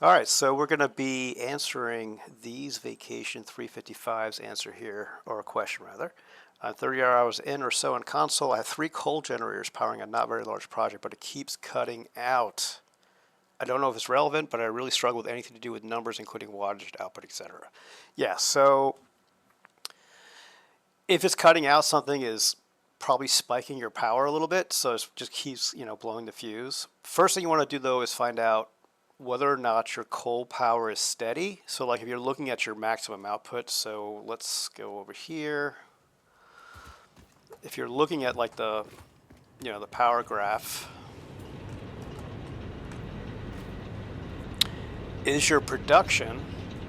All right, so we're going to be answering these Vacation 355's answer here, or a question rather. 30 hours in or so in console, I have 3 coal generators powering a not very large project, but it keeps cutting out. I don't know if it's relevant, but I really struggle with anything to do with numbers, including wattage, output, etc. Yeah, so if it's cutting out, something is probably spiking your power a little bit, so it just keeps, blowing the fuse. First thing you want to do though is find out whether or not your coal power is steady. So like if you're looking at your maximum output, so let's go over here. If you're looking at like the power graph, is your production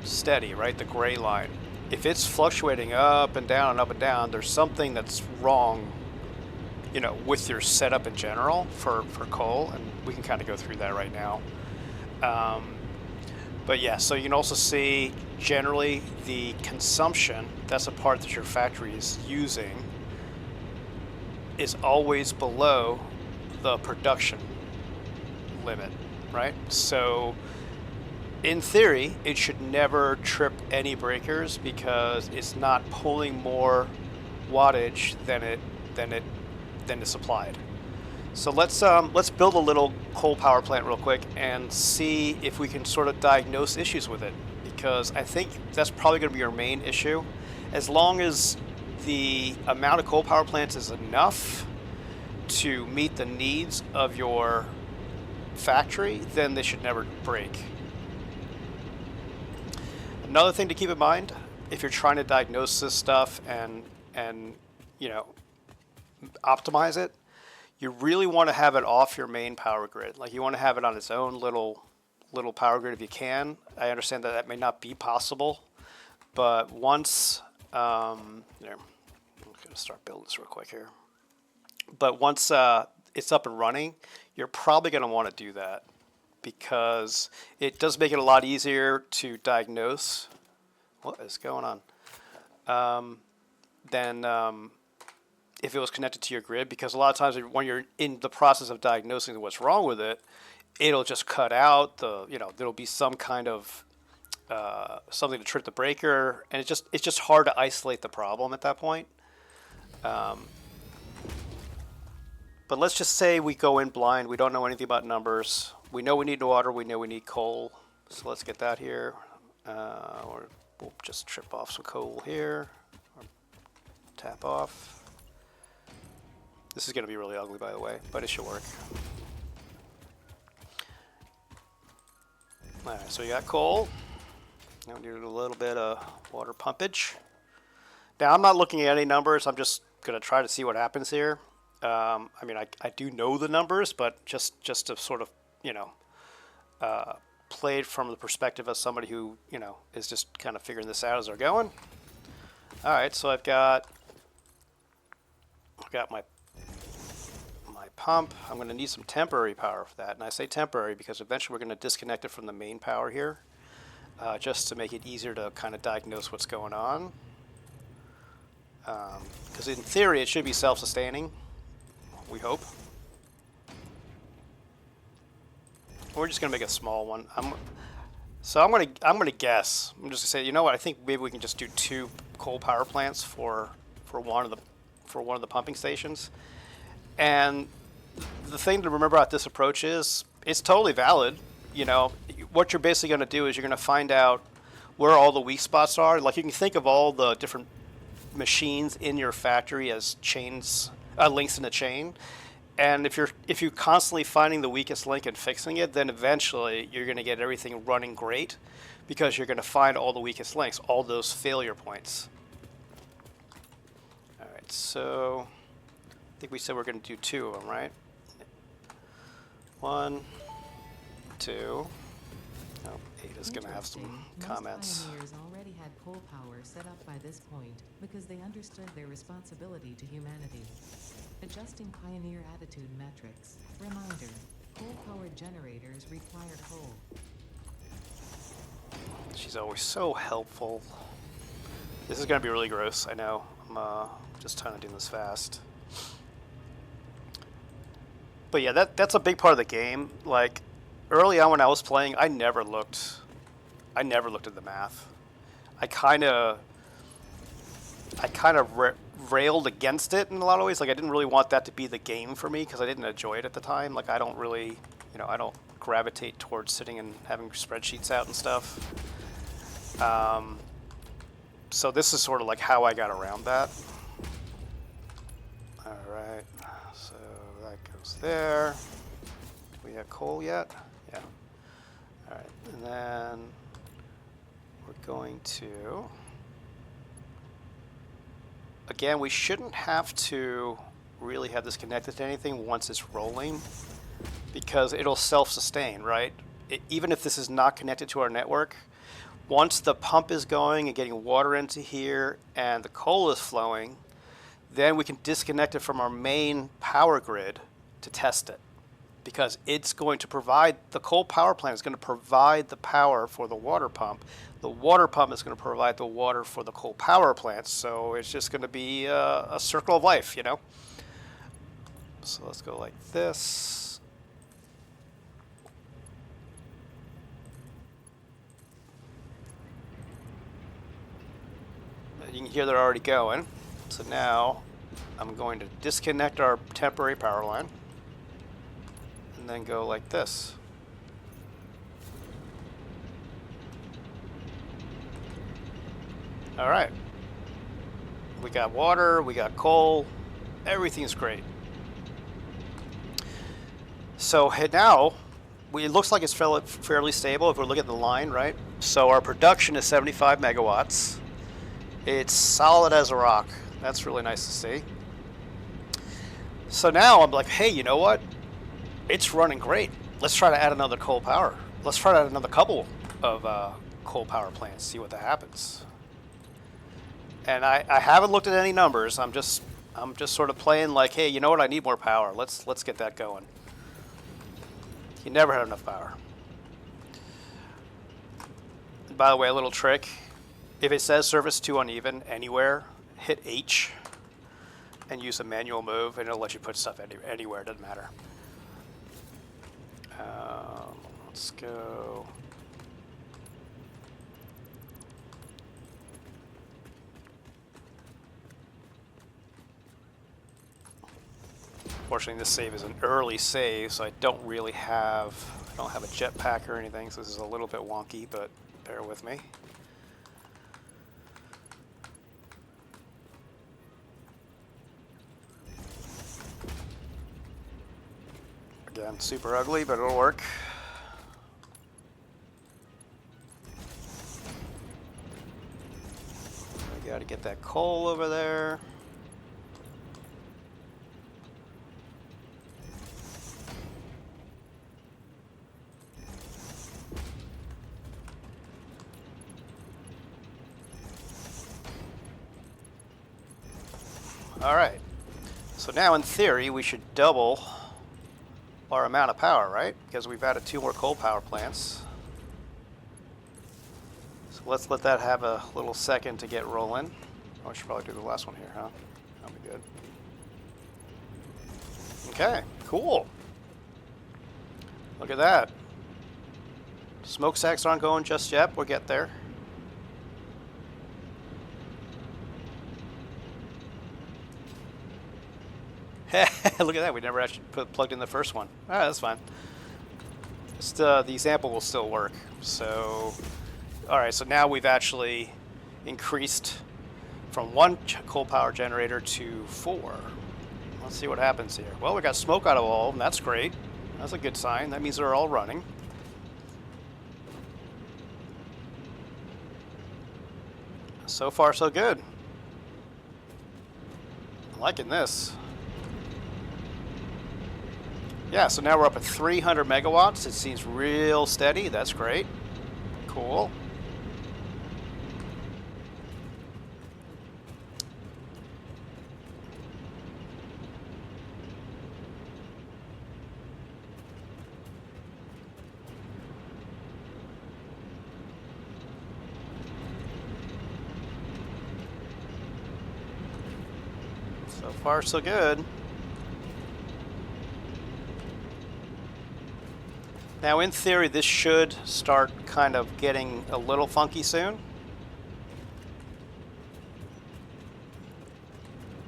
steady, right? The gray line. If it's fluctuating up and down and up and down, there's something that's wrong, with your setup in general for coal, and we can kind of go through that right now. But yeah, so you can also see generally the consumption, that's a part that your factory is using, is always below the production limit, right? So in theory, it should never trip any breakers because it's not pulling more wattage than is supplied. So let's build a little coal power plant real quick and see if we can sort of diagnose issues with it, because I think that's probably going to be your main issue. As long as the amount of coal power plants is enough to meet the needs of your factory, then they should never break. Another thing to keep in mind, if you're trying to diagnose this stuff and optimize it, you really want to have it off your main power grid. Like you want to have it on its own little power grid if you can. I understand that that may not be possible, but once I'm gonna start building this real quick here. But once it's up and running, you're probably going to want to do that because it does make it a lot easier to diagnose what is going on than if it was connected to your grid, because a lot of times when you're in the process of diagnosing what's wrong with it, it'll just cut out there'll be some kind of something to trip the breaker, and it's just hard to isolate the problem at that point. But let's just say we go in blind. We don't know anything about numbers. We know we need water. We know we need coal. So let's get that here. Or we'll just trip off some coal here. Or tap off. This is going to be really ugly, by the way, but it should work. Alright, so you got coal. Now we need a little bit of water pumpage. Now I'm not looking at any numbers. I'm just going to try to see what happens here. I mean, I do know the numbers, but just to sort of, play it from the perspective of somebody who, is just kind of figuring this out as they're going. All right, so I've got my pump. I'm going to need some temporary power for that, and I say temporary because eventually we're going to disconnect it from the main power here, just to make it easier to kind of diagnose what's going on. Because in theory, it should be self-sustaining. We hope. We're just gonna make a small one. I'm gonna guess. I'm just gonna say, you know what? I think maybe we can just do 2 coal power plants for one of the pumping stations. And the thing to remember about this approach is it's totally valid. What you're basically gonna do is you're gonna find out where all the weak spots are. Like you can think of all the different machines in your factory as chains. Links in the chain, and if you're constantly finding the weakest link and fixing it, then eventually you're going to get everything running great, because you're going to find all the weakest links, all those failure points. All right, so I think we said we're going to do 2 of them, right? 1, 2. Oh, Ada's going to have some comments. Most pioneers already had coal power set up by this point because they understood their responsibility to humanity. Adjusting pioneer attitude metrics. Reminder, coal-powered generators require coal. She's always so helpful. This is going to be really gross, I know. I'm just trying to do this fast. But yeah, that's a big part of the game. Like, early on when I was playing, I never looked at the math. I kind of railed against it in a lot of ways. Like I didn't really want that to be the game for me because I didn't enjoy it at the time. Like I don't really, I don't gravitate towards sitting and having spreadsheets out and stuff. So this is sort of like how I got around that. All right, so that goes there. Do we have coal yet? Yeah. All right, and then we're going to, again, we shouldn't have to really have this connected to anything once it's rolling because it'll self-sustain, right? Even if this is not connected to our network, once the pump is going and getting water into here and the coal is flowing, then we can disconnect it from our main power grid to test it because it's going to provide, the coal power plant is going to provide the power for the water pump. The water pump is going to provide the water for the coal power plant. So it's just going to be a circle of life, So let's go like this. You can hear they're already going. So now I'm going to disconnect our temporary power line and then go like this. All right. We got water, we got coal, everything's great. So now, it looks like it's fairly stable if we look at the line, right? So our production is 75 megawatts. It's solid as a rock. That's really nice to see. So now I'm like, hey, you know what? It's running great. Let's try to add another coal power. Let's try to add another couple of coal power plants, see what that happens. And I haven't looked at any numbers. I'm just sort of playing like, hey, you know what? I need more power. Let's get that going. You never had enough power. And by the way, a little trick. If it says surface too uneven anywhere, hit H and use a manual move, and it'll let you put stuff anywhere. It doesn't matter. Let's go. Fortunately, this save is an early save, so I don't have a jetpack or anything, so this is a little bit wonky, but bear with me. Again, super ugly, but it'll work. I gotta get that coal over there. All right, so now in theory we should double our amount of power, right? Because we've added 2 more coal power plants. So let's let that have a little second to get rolling. Oh, I should probably do the last one here, huh? That'll be good. Okay, cool. Look at that. Smokestacks aren't going just yet. We'll get there. Look at that, we never actually plugged in the first one. All right, that's fine. Just, the example will still work. So, all right, so now we've actually increased from 1 coal power generator to 4. Let's see what happens here. Well, we got smoke out of all of them. That's great. That's a good sign. That means they're all running. So far, so good. I'm liking this. Yeah, so now we're up at 300 megawatts. It seems real steady. That's great. Cool. So far, so good. Now, in theory, this should start kind of getting a little funky soon.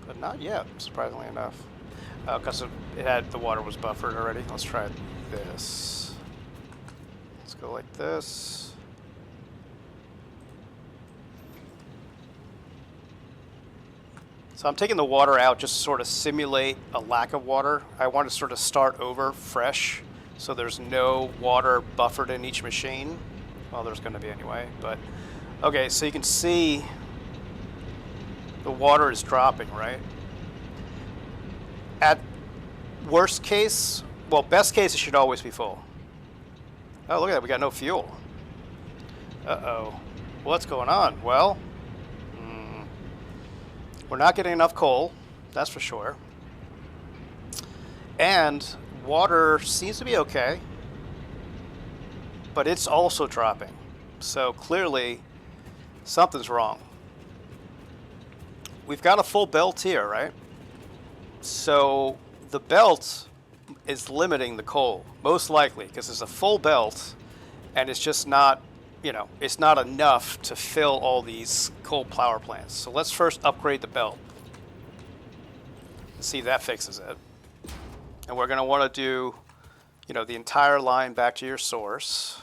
But not yet, surprisingly enough. Because the water was buffered already. Let's try this. Let's go like this. So I'm taking the water out just to sort of simulate a lack of water. I want to sort of start over fresh so there's no water buffered in each machine. Well, there's going to be anyway, but okay, so you can see the water is dropping, right? At worst case, well, best case, it should always be full. Oh, look at that, we got no fuel. Uh-oh. What's going on? Well, we're not getting enough coal, that's for sure. And water seems to be okay, but it's also dropping. So clearly, something's wrong. We've got a full belt here, right? So the belt is limiting the coal, most likely, because it's a full belt and it's just not, it's not enough to fill all these coal power plants. So let's first upgrade the belt. See if that fixes it. And we're going to want to do, the entire line back to your source.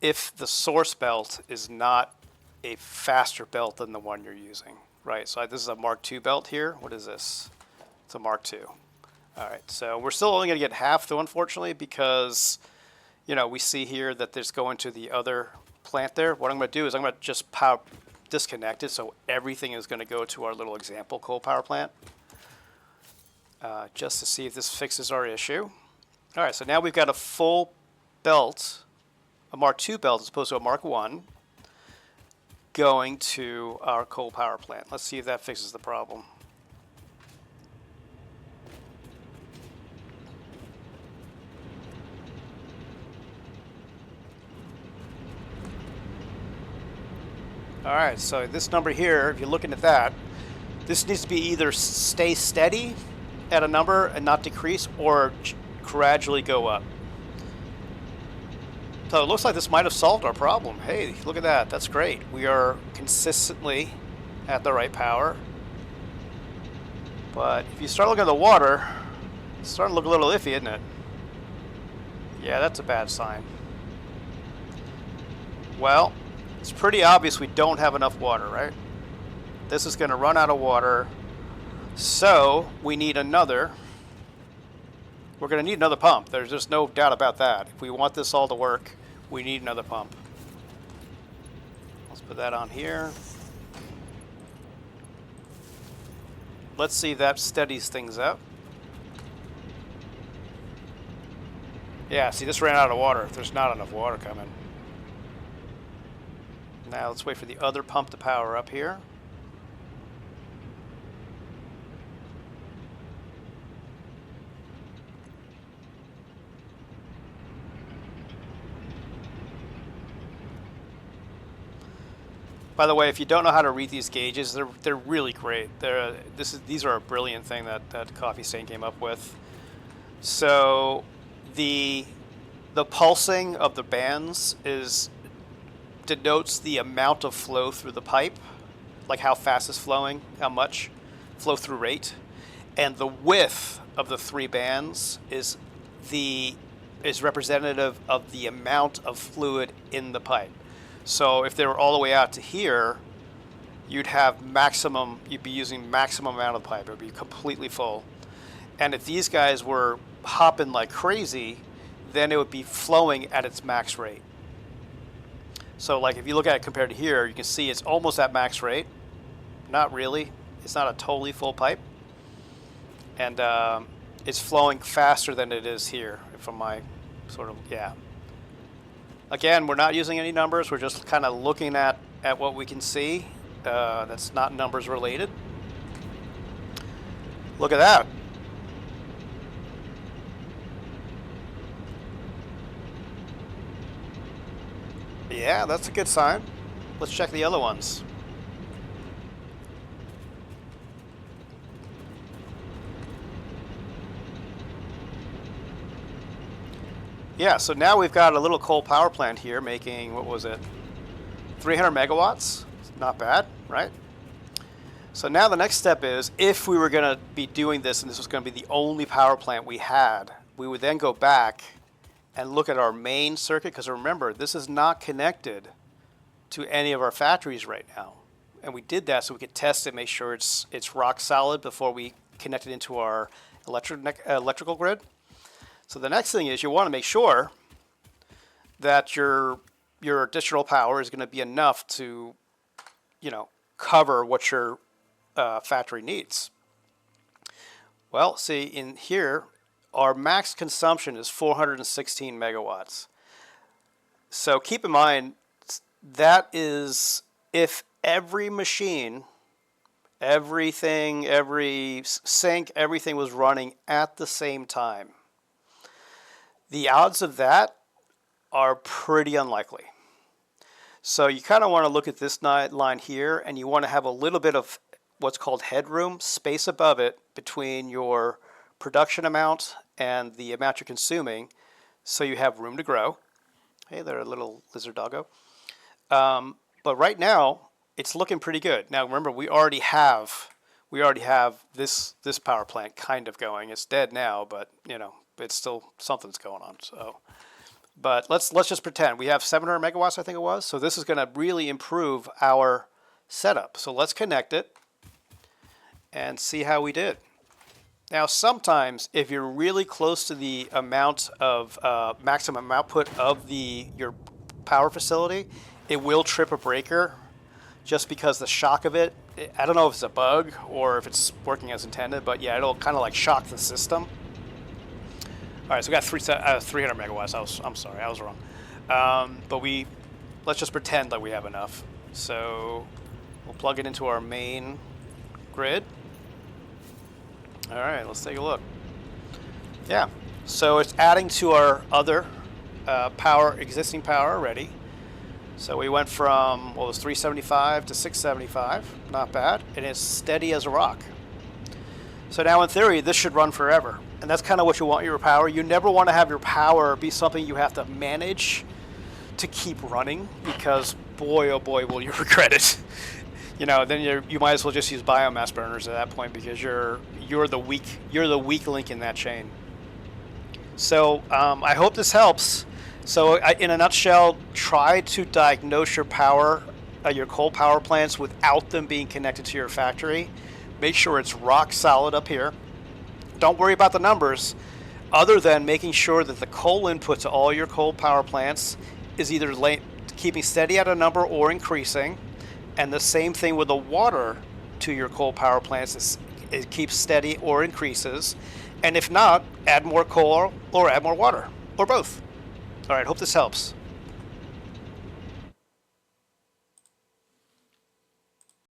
If the source belt is not a faster belt than the one you're using, right? So this is a Mark II belt here. What is this? It's a Mark II. All right, so we're still only going to get half though, unfortunately, because, we see here that there's going to the other plant there. What I'm going to do is I'm going to just disconnect it, so everything is going to go to our little example coal power plant, just to see if this fixes our issue. All right, so now we've got a full belt, a Mark II belt as opposed to a Mark I, going to our coal power plant. Let's see if that fixes the problem. All right, so this number here, if you're looking at that, this needs to be either stay steady at a number and not decrease, or gradually go up. So it looks like this might have solved our problem. Hey, look at that. That's great. We are consistently at the right power. But if you start looking at the water, it's starting to look a little iffy, isn't it? Yeah, that's a bad sign. Well, it's pretty obvious we don't have enough water, right? This is going to run out of water. So we need another. We're going to need another pump. There's just no doubt about that. If we want this all to work, we need another pump. Let's put that on here. Let's see if that steadies things up. Yeah, see, this ran out of water. There's not enough water coming. Now let's wait for the other pump to power up here. By the way, if you don't know how to read these gauges, they're really great. These are a brilliant thing that Coffee Stain came up with. So the pulsing of the bands denotes the amount of flow through the pipe, like how fast it's flowing, how much flow through rate, and the width of the three bands is representative of the amount of fluid in the pipe. So if they were all the way out to here, you'd be using maximum amount of the pipe. It would be completely full. And if these guys were hopping like crazy, then it would be flowing at its max rate. So like if you look at it compared to here, you can see it's almost at max rate. Not really. It's not a totally full pipe. And it's flowing faster than it is here from my yeah. Again, we're not using any numbers. We're just kind of looking at what we can see. That's not numbers related. Look at that. Yeah, that's a good sign. Let's check the other ones. Yeah, so now we've got a little coal power plant here making, what was it, 300 megawatts? Not bad, right? So now the next step is, if we were going to be doing this and this was going to be the only power plant we had, we would then go back and look at our main circuit, because remember, this is not connected to any of our factories right now. And we did that so we could test it, make sure it's rock solid before we connect it into our electrical grid. So the next thing is you want to make sure that your additional power is going to be enough to, cover what your factory needs. Well, see in here, our max consumption is 416 megawatts. So keep in mind, that is if every machine, everything, every sink, everything was running at the same time. The odds of that are pretty unlikely. So you kind of want to look at this line here, and you want to have a little bit of what's called headroom, space above it, between your production amount and the amount you're consuming, so you have room to grow. Hey there, little lizard doggo. But right now, it's looking pretty good. Now remember, we already have this power plant kind of going. It's dead now, but it's still something's going on. So, but let's just pretend we have 700 megawatts, I think it was. So this is going to really improve our setup. So let's connect it and see how we did. Now, sometimes if you're really close to the amount of maximum output of your power facility, it will trip a breaker just because the shock of it, I don't know if it's a bug or if it's working as intended, but yeah, it'll kind of like shock the system. All right, so we got 300 megawatts. I'm sorry, I was wrong. But let's just pretend that we have enough. So we'll plug it into our main grid. All right, let's take a look. Yeah, so it's adding to our other existing power already. So we went from, 375 to 675, not bad, and it's steady as a rock. So now in theory, this should run forever. And that's kind of what you want your power. You never want to have your power be something you have to manage to keep running, because boy, oh boy, will you regret it. Then you might as well just use biomass burners at that point, because you're the weak link in that chain. So I hope this helps. So in a nutshell, try to diagnose your coal power plants without them being connected to your factory. Make sure it's rock solid up here. Don't worry about the numbers, other than making sure that the coal input to all your coal power plants is either keeping steady at a number or increasing. And the same thing with the water to your coal power plants, it keeps steady or increases. And if not, add more coal or add more water, or both. All right, hope this helps.